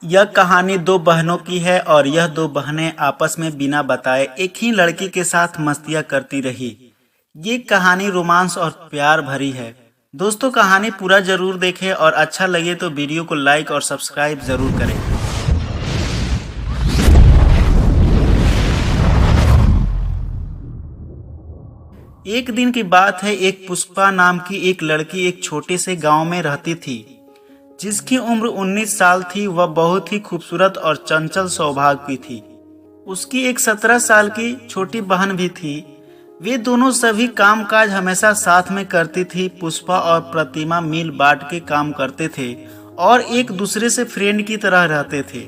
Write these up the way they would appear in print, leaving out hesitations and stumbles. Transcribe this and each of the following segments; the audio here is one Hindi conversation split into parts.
यह कहानी दो बहनों की है और यह दो बहनें आपस में बिना बताए एक ही लड़की के साथ मस्तियां करती रही। ये कहानी रोमांस और प्यार भरी है। दोस्तों, कहानी पूरा जरूर देखें और अच्छा लगे तो वीडियो को लाइक और सब्सक्राइब जरूर करें। एक दिन की बात है, एक पुष्पा नाम की एक लड़की एक छोटे से गांव में रहती थी जिसकी उम्र 19 साल थी। वह बहुत ही खूबसूरत और चंचल स्वभाव की थी। उसकी एक 17 साल की छोटी बहन भी थी। वे दोनों सभी कामकाज हमेशा साथ में करती थी। पुष्पा और प्रतिमा मिल बांट के काम करते थे और एक दूसरे से फ्रेंड की तरह रहते थे।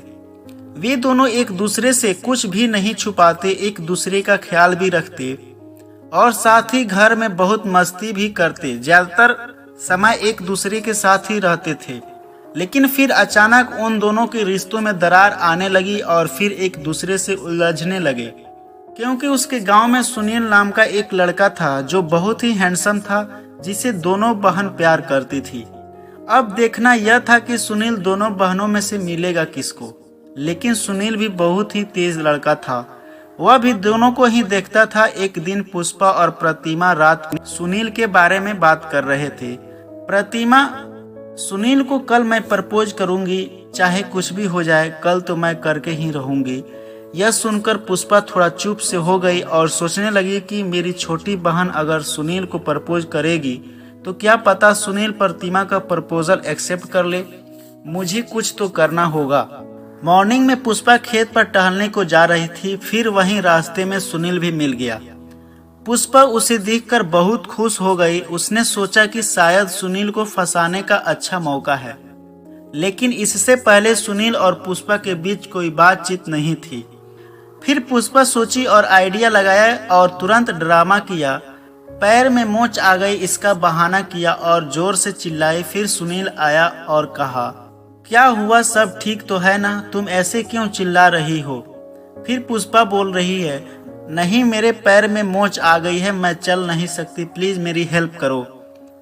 वे दोनों एक दूसरे से कुछ भी नहीं छुपाते, एक दूसरे का ख्याल भी रखते और साथ ही घर में बहुत मस्ती भी करते। ज्यादातर समय एक दूसरे के साथ ही रहते थे, लेकिन फिर अचानक उन दोनों के रिश्तों में दरार आने लगी और फिर एक दूसरे से उलझने लगे, क्योंकि उसके गांव में सुनील नाम का एक लड़का था जो बहुत ही हैंडसम था, जिसे दोनों बहन प्यार करती थी। अब देखना यह था कि सुनील दोनों बहनों में से मिलेगा किसको। लेकिन सुनील भी बहुत ही तेज लड़का था, वह भी दोनों को ही देखता था। एक दिन पुष्पा और प्रतिमा रात में सुनील के बारे में बात कर रहे थे। प्रतिमा, सुनील को कल मैं प्रपोज करूंगी, चाहे कुछ भी हो जाए, कल तो मैं करके ही रहूंगी। यह सुनकर पुष्पा थोड़ा चुप से हो गई और सोचने लगी कि मेरी छोटी बहन अगर सुनील को प्रपोज करेगी तो क्या पता सुनील प्रतिमा का प्रपोजल एक्सेप्ट कर ले। मुझे कुछ तो करना होगा। मॉर्निंग में पुष्पा खेत पर टहलने को जा रही थी, फिर वहीं रास्ते में सुनील भी मिल गया। पुष्पा उसे देखकर बहुत खुश हो गई। उसने सोचा कि शायद सुनील को फंसाने का अच्छा मौका है, लेकिन इससे पहले सुनील और पुष्पा के बीच कोई बातचीत नहीं थी। फिर पुष्पा सोची और आइडिया लगाया और तुरंत ड्रामा किया। पैर में मोच आ गई इसका बहाना किया और जोर से चिल्लाई। फिर सुनील आया और कहा, क्या हुआ, सब ठीक तो है ना, तुम ऐसे क्यों चिल्ला रही हो। फिर पुष्पा बोल रही है, नहीं मेरे पैर में मोच आ गई है, मैं चल नहीं सकती, प्लीज मेरी हेल्प करो।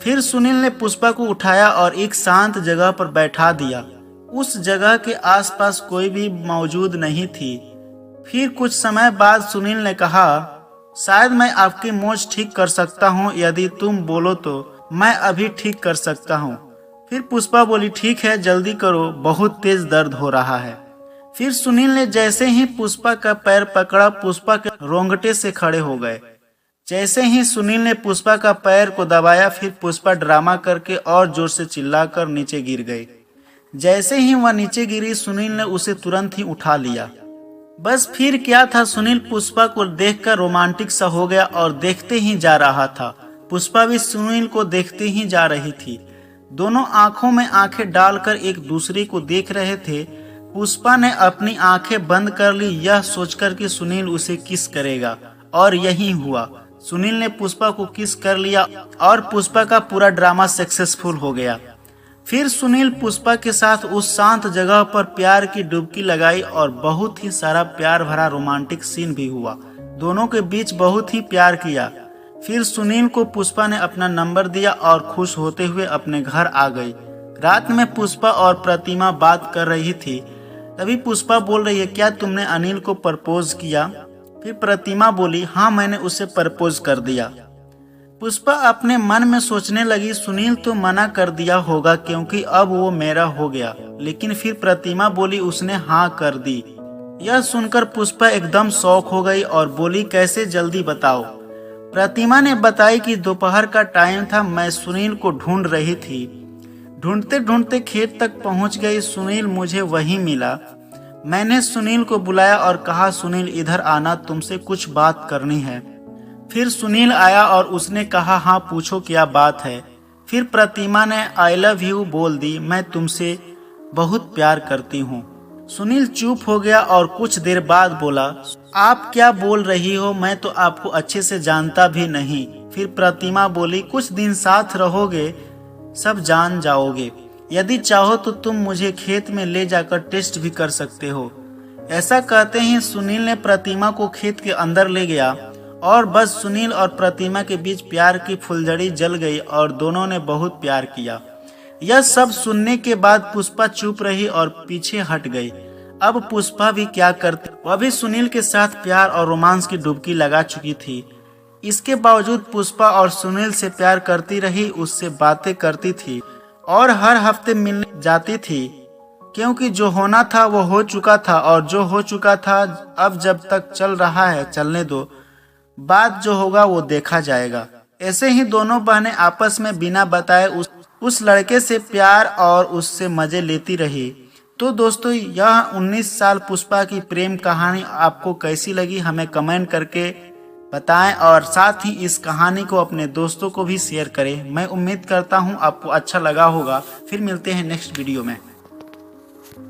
फिर सुनील ने पुष्पा को उठाया और एक शांत जगह पर बैठा दिया। उस जगह के आसपास कोई भी मौजूद नहीं थी। फिर कुछ समय बाद सुनील ने कहा, शायद मैं आपकी मोच ठीक कर सकता हूँ, यदि तुम बोलो तो मैं अभी ठीक कर सकता हूँ। फिर पुष्पा बोली, ठीक है जल्दी करो, बहुत तेज दर्द हो रहा है। फिर सुनील ने जैसे ही पुष्पा का पैर पकड़ा, पुष्पा के रोंगटे से खड़े हो गए। जैसे ही सुनील ने पुष्पा का पैर को दबाया, फिर पुष्पा ड्रामा करके और जोर से चिल्लाकर नीचे गिर गई। जैसे ही वह नीचे गिरी, सुनील ने उसे तुरंत ही उठा लिया। बस फिर क्या था, सुनील पुष्पा को देखकर रोमांटिक सा हो गया और देखते ही जा रहा था। पुष्पा भी सुनील को देखते ही जा रही थी। दोनों आंखों में आंखें डालकर एक दूसरे को देख रहे थे। पुष्पा ने अपनी आंखें बंद कर ली, यह सोचकर कि सुनील उसे किस करेगा, और यही हुआ। सुनील ने पुष्पा को किस कर लिया और पुष्पा का पूरा ड्रामा सक्सेसफुल हो गया। फिर सुनील पुष्पा के साथ उस शांत जगह पर प्यार की डुबकी लगाई और बहुत ही सारा प्यार भरा रोमांटिक सीन भी हुआ। दोनों के बीच बहुत ही प्यार किया। फिर सुनील को पुष्पा ने अपना नंबर दिया और खुश होते हुए अपने घर आ गई। रात में पुष्पा और प्रतिमा बात कर रही थी, तभी पुष्पा बोल रही है, क्या तुमने अनिल को प्रपोज किया। फिर प्रतिमा बोली, हाँ मैंने उसे प्रपोज कर दिया। पुष्पा अपने मन में सोचने लगी, सुनील तो मना कर दिया होगा क्योंकि अब वो मेरा हो गया। लेकिन फिर प्रतिमा बोली, उसने हाँ कर दी। यह सुनकर पुष्पा एकदम शॉक हो गई और बोली, कैसे, जल्दी बताओ। प्रतिमा ने बताई कि दोपहर का टाइम था, मैं सुनील को ढूंढ रही थी। ढूंढते ढूंढते खेत तक पहुंच गई। सुनील मुझे वहीं मिला। मैंने सुनील को बुलाया और कहा, सुनील इधर आना, तुमसे कुछ बात करनी है। फिर सुनील आया और उसने कहा, हाँ पूछो क्या बात है। फिर प्रतिमा ने आई लव यू बोल दी, मैं तुमसे बहुत प्यार करती हूँ। सुनील चुप हो गया और कुछ देर बाद बोला, आप क्या बोल रही हो, मैं तो आपको अच्छे से जानता भी नहीं। फिर प्रतिमा बोली, कुछ दिन साथ रहोगे सब जान जाओगे। यदि चाहो तो तुम मुझे खेत में ले जाकर टेस्ट भी कर सकते हो। ऐसा कहते ही सुनील ने प्रतिमा को खेत के अंदर ले गया और बस सुनील और प्रतिमा के बीच प्यार की फुलझड़ी जल गई और दोनों ने बहुत प्यार किया। यह सब सुनने के बाद पुष्पा चुप रही और पीछे हट गई। अब पुष्पा भी क्या करती, वह भी सुनील के साथ प्यार और रोमांस की डुबकी लगा चुकी थी। इसके बावजूद पुष्पा और सुनील से प्यार करती रही, उससे बातें करती थी और हर हफ्ते मिलने जाती थी, क्योंकि जो होना था वो हो चुका था और जो हो चुका था अब जब तक चल रहा है चलने दो, बात जो होगा वो देखा जाएगा। ऐसे ही दोनों बहनें आपस में बिना बताए उस लड़के से प्यार और उससे मजे लेती रही। तो दोस्तों, यह 19 साल पुष्पा की प्रेम कहानी आपको कैसी लगी हमें कमेंट करके बताएं और साथ ही इस कहानी को अपने दोस्तों को भी शेयर करें। मैं उम्मीद करता हूं आपको अच्छा लगा होगा। फिर मिलते हैं नेक्स्ट वीडियो में।